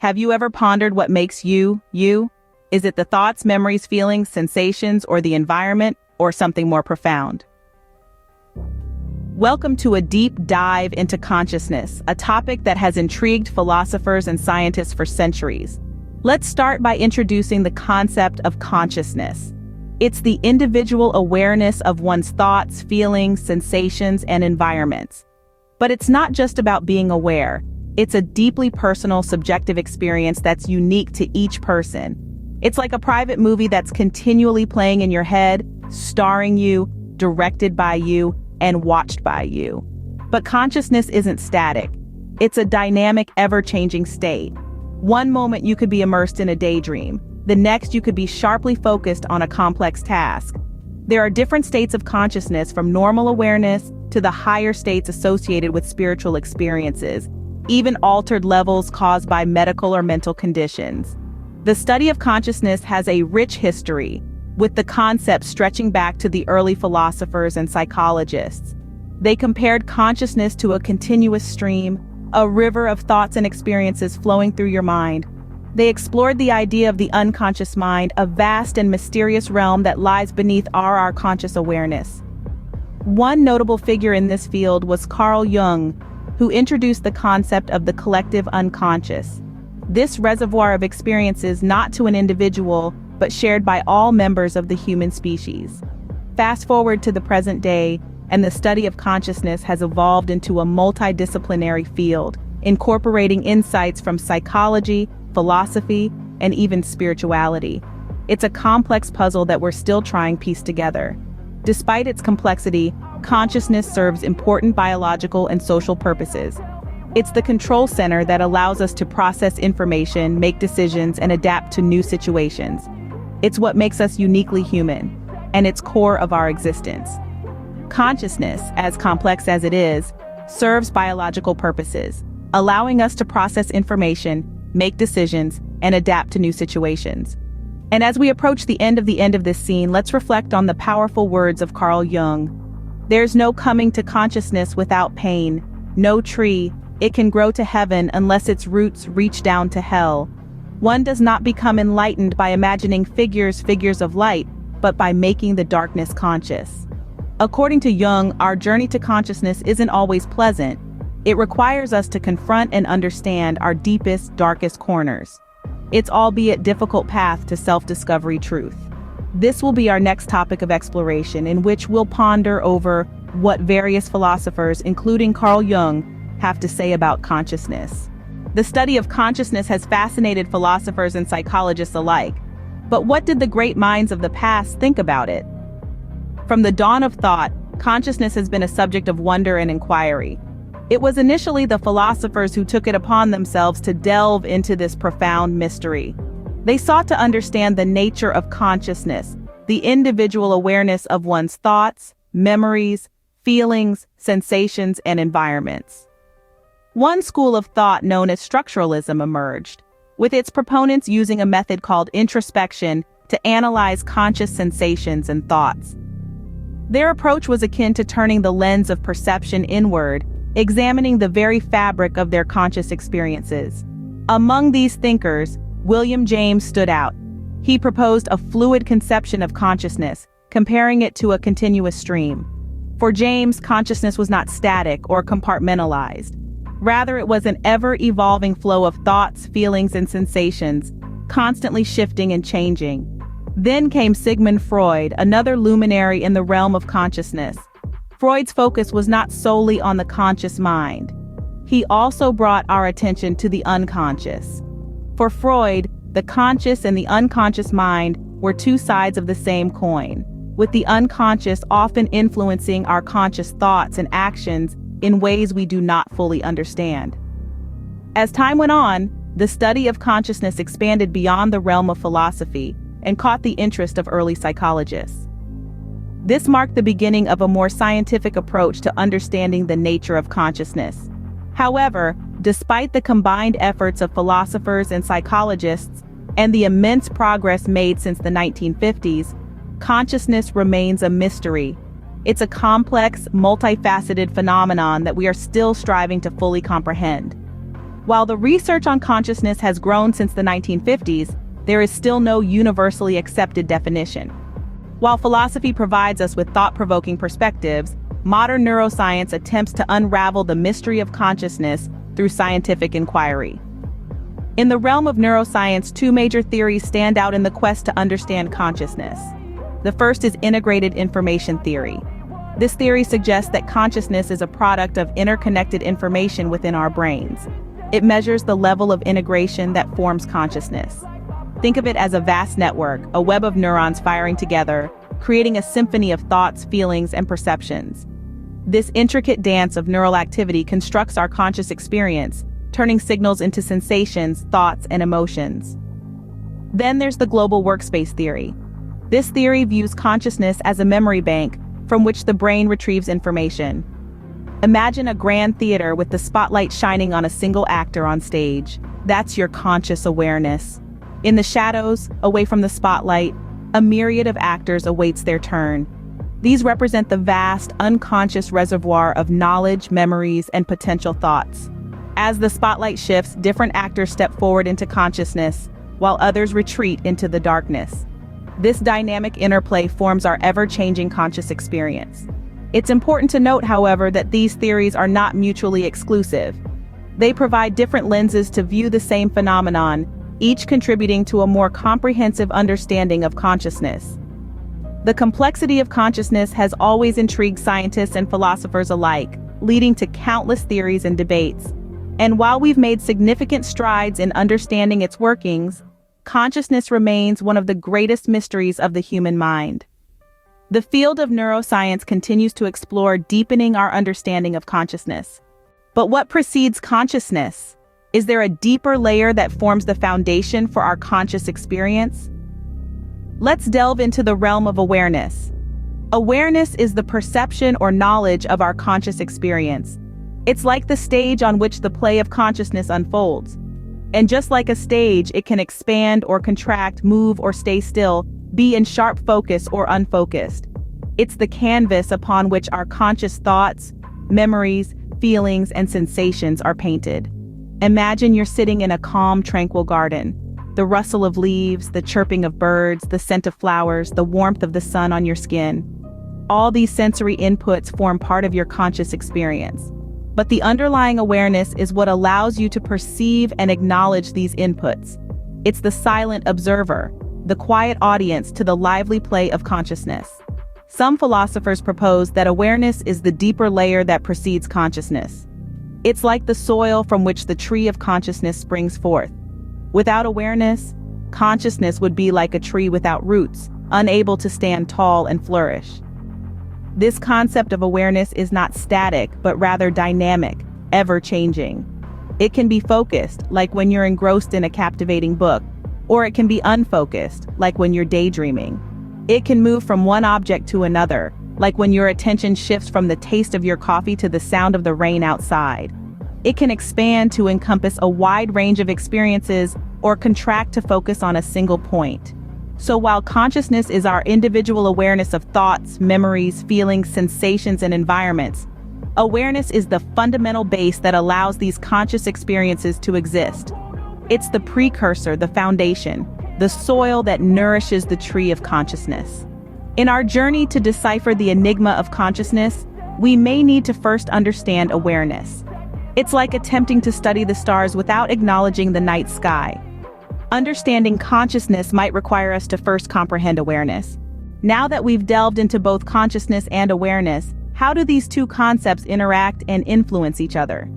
Have you ever pondered what makes you, you? Is it the thoughts, memories, feelings, sensations, or the environment, or something more profound? Welcome to a deep dive into consciousness, a topic that has intrigued philosophers and scientists for centuries. Let's start by introducing the concept of consciousness. It's the individual awareness of one's thoughts, feelings, sensations, and environments. But it's not just about being aware. It's a deeply personal, subjective experience that's unique to each person. It's like a private movie that's continually playing in your head, starring you, directed by you, and watched by you. But consciousness isn't static. It's a dynamic, ever-changing state. One moment you could be immersed in a daydream. The next you could be sharply focused on a complex task. There are different states of consciousness, from normal awareness to the higher states associated with spiritual experiences, even altered levels caused by medical or mental conditions. The study of consciousness has a rich history, with the concept stretching back to the early philosophers and psychologists. They compared consciousness to a continuous stream, a river of thoughts and experiences flowing through your mind. They explored the idea of the unconscious mind, a vast and mysterious realm that lies beneath our conscious awareness. One notable figure in this field was Carl Jung, who introduced the concept of the collective unconscious. This reservoir of experiences not to an individual, but shared by all members of the human species. Fast forward to the present day, and the study of consciousness has evolved into a multidisciplinary field, incorporating insights from psychology, philosophy, and even spirituality. It's a complex puzzle that we're still trying to piece together. Despite its complexity, consciousness serves important biological and social purposes. It's the control center that allows us to process information, make decisions, and adapt to new situations. It's what makes us uniquely human, and it's core of our existence. Consciousness, as complex as it is, serves biological purposes, allowing us to process information, make decisions, and adapt to new situations. And as we approach the end of this scene, let's reflect on the powerful words of Carl Jung. There's no coming to consciousness without pain. No tree, it can grow to heaven unless its roots reach down to hell. One does not become enlightened by imagining figures of light, but by making the darkness conscious. According to Jung, our journey to consciousness isn't always pleasant. It requires us to confront and understand our deepest, darkest corners. It's albeit difficult path to self-discovery truth. This will be our next topic of exploration, in which we'll ponder over what various philosophers, including Carl Jung, have to say about consciousness. The study of consciousness has fascinated philosophers and psychologists alike. But what did the great minds of the past think about it? From the dawn of thought, consciousness has been a subject of wonder and inquiry. It was initially the philosophers who took it upon themselves to delve into this profound mystery. They sought to understand the nature of consciousness, the individual awareness of one's thoughts, memories, feelings, sensations, and environments. One school of thought known as structuralism emerged, with its proponents using a method called introspection to analyze conscious sensations and thoughts. Their approach was akin to turning the lens of perception inward, examining the very fabric of their conscious experiences. Among these thinkers, William James stood out. He proposed a fluid conception of consciousness, comparing it to a continuous stream. For James, consciousness was not static or compartmentalized. Rather, it was an ever-evolving flow of thoughts, feelings, and sensations, constantly shifting and changing. Then came Sigmund Freud, another luminary in the realm of consciousness. Freud's focus was not solely on the conscious mind. He also brought our attention to the unconscious. For Freud, the conscious and the unconscious mind were two sides of the same coin, with the unconscious often influencing our conscious thoughts and actions in ways we do not fully understand. As time went on, the study of consciousness expanded beyond the realm of philosophy and caught the interest of early psychologists. This marked the beginning of a more scientific approach to understanding the nature of consciousness. However, despite the combined efforts of philosophers and psychologists and the immense progress made since the 1950s, consciousness remains a mystery. It's a complex, multifaceted phenomenon that we are still striving to fully comprehend. While the research on consciousness has grown since the 1950s, there is still no universally accepted definition. While philosophy provides us with thought-provoking perspectives, modern neuroscience attempts to unravel the mystery of consciousness through scientific inquiry. In the realm of neuroscience, two major theories stand out in the quest to understand consciousness. The first is integrated information theory. This theory suggests that consciousness is a product of interconnected information within our brains. It measures the level of integration that forms consciousness. Think of it as a vast network, a web of neurons firing together, creating a symphony of thoughts, feelings, and perceptions. This intricate dance of neural activity constructs our conscious experience, turning signals into sensations, thoughts, and emotions. Then there's the global workspace theory. This theory views consciousness as a memory bank from which the brain retrieves information. Imagine a grand theater with the spotlight shining on a single actor on stage. That's your conscious awareness. In the shadows, away from the spotlight, a myriad of actors awaits their turn. These represent the vast, unconscious reservoir of knowledge, memories, and potential thoughts. As the spotlight shifts, different actors step forward into consciousness, while others retreat into the darkness. This dynamic interplay forms our ever-changing conscious experience. It's important to note, however, that these theories are not mutually exclusive. They provide different lenses to view the same phenomenon, each contributing to a more comprehensive understanding of consciousness. The complexity of consciousness has always intrigued scientists and philosophers alike, leading to countless theories and debates. And while we've made significant strides in understanding its workings, consciousness remains one of the greatest mysteries of the human mind. The field of neuroscience continues to explore deepening our understanding of consciousness. But what precedes consciousness? Is there a deeper layer that forms the foundation for our conscious experience? Let's delve into the realm of awareness. Awareness is the perception or knowledge of our conscious experience. It's like the stage on which the play of consciousness unfolds. And just like a stage, it can expand or contract, move or stay still, be in sharp focus or unfocused. It's the canvas upon which our conscious thoughts, memories, feelings, and sensations are painted. Imagine you're sitting in a calm, tranquil garden. The rustle of leaves, the chirping of birds, the scent of flowers, the warmth of the sun on your skin. All these sensory inputs form part of your conscious experience. But the underlying awareness is what allows you to perceive and acknowledge these inputs. It's the silent observer, the quiet audience to the lively play of consciousness. Some philosophers propose that awareness is the deeper layer that precedes consciousness. It's like the soil from which the tree of consciousness springs forth. Without awareness, consciousness would be like a tree without roots, unable to stand tall and flourish. This concept of awareness is not static, but rather dynamic, ever-changing. It can be focused, like when you're engrossed in a captivating book, or it can be unfocused, like when you're daydreaming. It can move from one object to another, like when your attention shifts from the taste of your coffee to the sound of the rain outside. It can expand to encompass a wide range of experiences or contract to focus on a single point. So while consciousness is our individual awareness of thoughts, memories, feelings, sensations, and environments, awareness is the fundamental base that allows these conscious experiences to exist. It's the precursor, the foundation, the soil that nourishes the tree of consciousness. In our journey to decipher the enigma of consciousness, we may need to first understand awareness. It's like attempting to study the stars without acknowledging the night sky. Understanding consciousness might require us to first comprehend awareness. Now that we've delved into both consciousness and awareness, how do these two concepts interact and influence each other?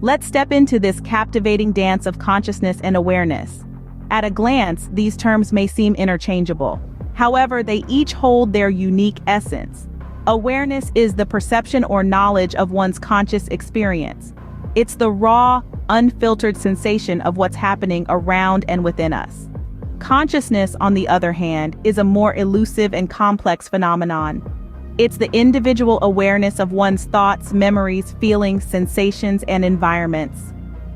Let's step into this captivating dance of consciousness and awareness. At a glance, these terms may seem interchangeable. However, they each hold their unique essence. Awareness is the perception or knowledge of one's conscious experience. It's the raw, unfiltered sensation of what's happening around and within us. Consciousness, on the other hand, is a more elusive and complex phenomenon. It's the individual awareness of one's thoughts, memories, feelings, sensations, and environments.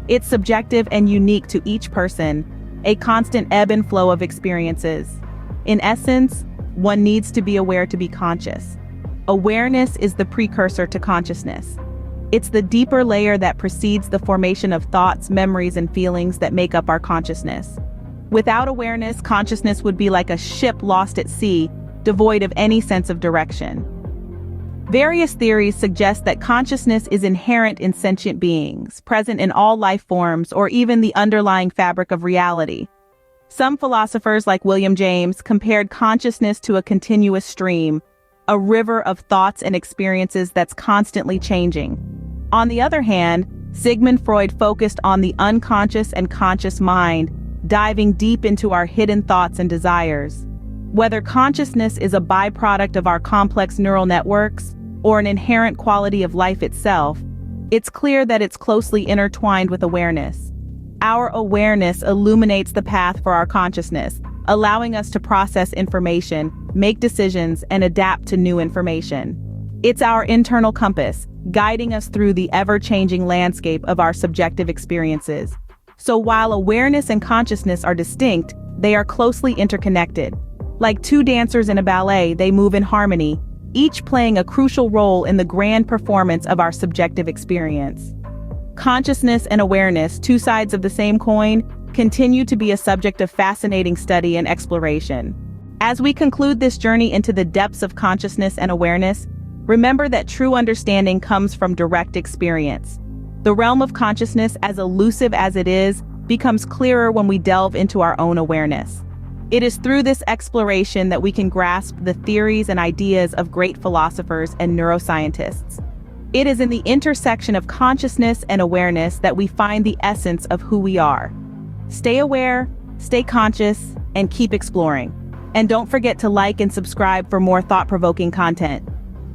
It's subjective and unique to each person, a constant ebb and flow of experiences. In essence, one needs to be aware to be conscious. Awareness is the precursor to consciousness. It's the deeper layer that precedes the formation of thoughts, memories, and feelings that make up our consciousness. Without awareness, consciousness would be like a ship lost at sea, devoid of any sense of direction. Various theories suggest that consciousness is inherent in sentient beings, present in all life forms, or even the underlying fabric of reality. Some philosophers, like William James, compared consciousness to a continuous stream, a river of thoughts and experiences that's constantly changing. On the other hand, Sigmund Freud focused on the unconscious and conscious mind, diving deep into our hidden thoughts and desires. Whether consciousness is a byproduct of our complex neural networks or an inherent quality of life itself, it's clear that it's closely intertwined with awareness. Our awareness illuminates the path for our consciousness, allowing us to process information, make decisions, and adapt to new information. It's our internal compass, guiding us through the ever-changing landscape of our subjective experiences. So while awareness and consciousness are distinct, they are closely interconnected. Like two dancers in a ballet, they move in harmony, each playing a crucial role in the grand performance of our subjective experience. Consciousness and awareness, two sides of the same coin, continue to be a subject of fascinating study and exploration. As we conclude this journey into the depths of consciousness and awareness, remember that true understanding comes from direct experience. The realm of consciousness, as elusive as it is, becomes clearer when we delve into our own awareness. It is through this exploration that we can grasp the theories and ideas of great philosophers and neuroscientists. It is in the intersection of consciousness and awareness that we find the essence of who we are. Stay aware, stay conscious, and keep exploring. And don't forget to like and subscribe for more thought-provoking content.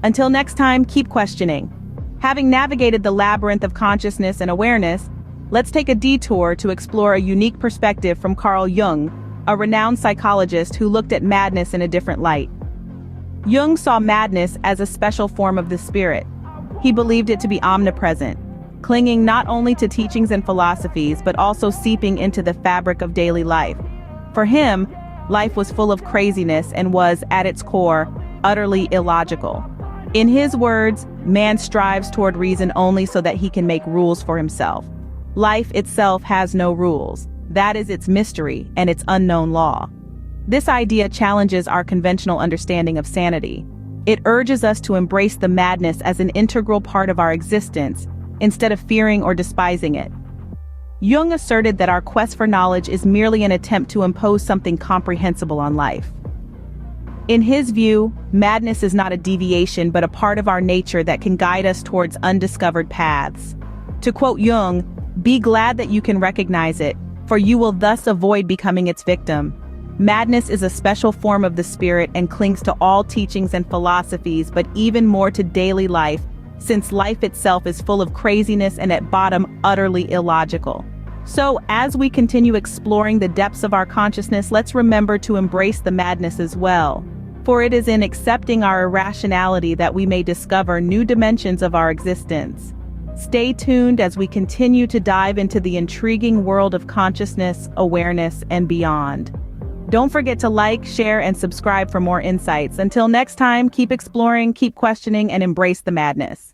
Until next time, keep questioning. Having navigated the labyrinth of consciousness and awareness, let's take a detour to explore a unique perspective from Carl Jung, a renowned psychologist who looked at madness in a different light. Jung saw madness as a special form of the spirit. He believed it to be omnipresent, clinging not only to teachings and philosophies but also seeping into the fabric of daily life. For him, life was full of craziness and was, at its core, utterly illogical. In his words, man strives toward reason only so that he can make rules for himself. Life itself has no rules. That is its mystery and its unknown law. This idea challenges our conventional understanding of sanity. It urges us to embrace the madness as an integral part of our existence, instead of fearing or despising it. Jung asserted that our quest for knowledge is merely an attempt to impose something comprehensible on life. In his view, madness is not a deviation but a part of our nature that can guide us towards undiscovered paths. To quote Jung, "Be glad that you can recognize it, for you will thus avoid becoming its victim." Madness is a special form of the spirit and clings to all teachings and philosophies, but even more to daily life, since life itself is full of craziness and at bottom utterly illogical. So, as we continue exploring the depths of our consciousness, let's remember to embrace the madness as well. For it is in accepting our irrationality that we may discover new dimensions of our existence. Stay tuned as we continue to dive into the intriguing world of consciousness, awareness, and beyond. Don't forget to like, share, and subscribe for more insights. Until next time, keep exploring, keep questioning, and embrace the madness.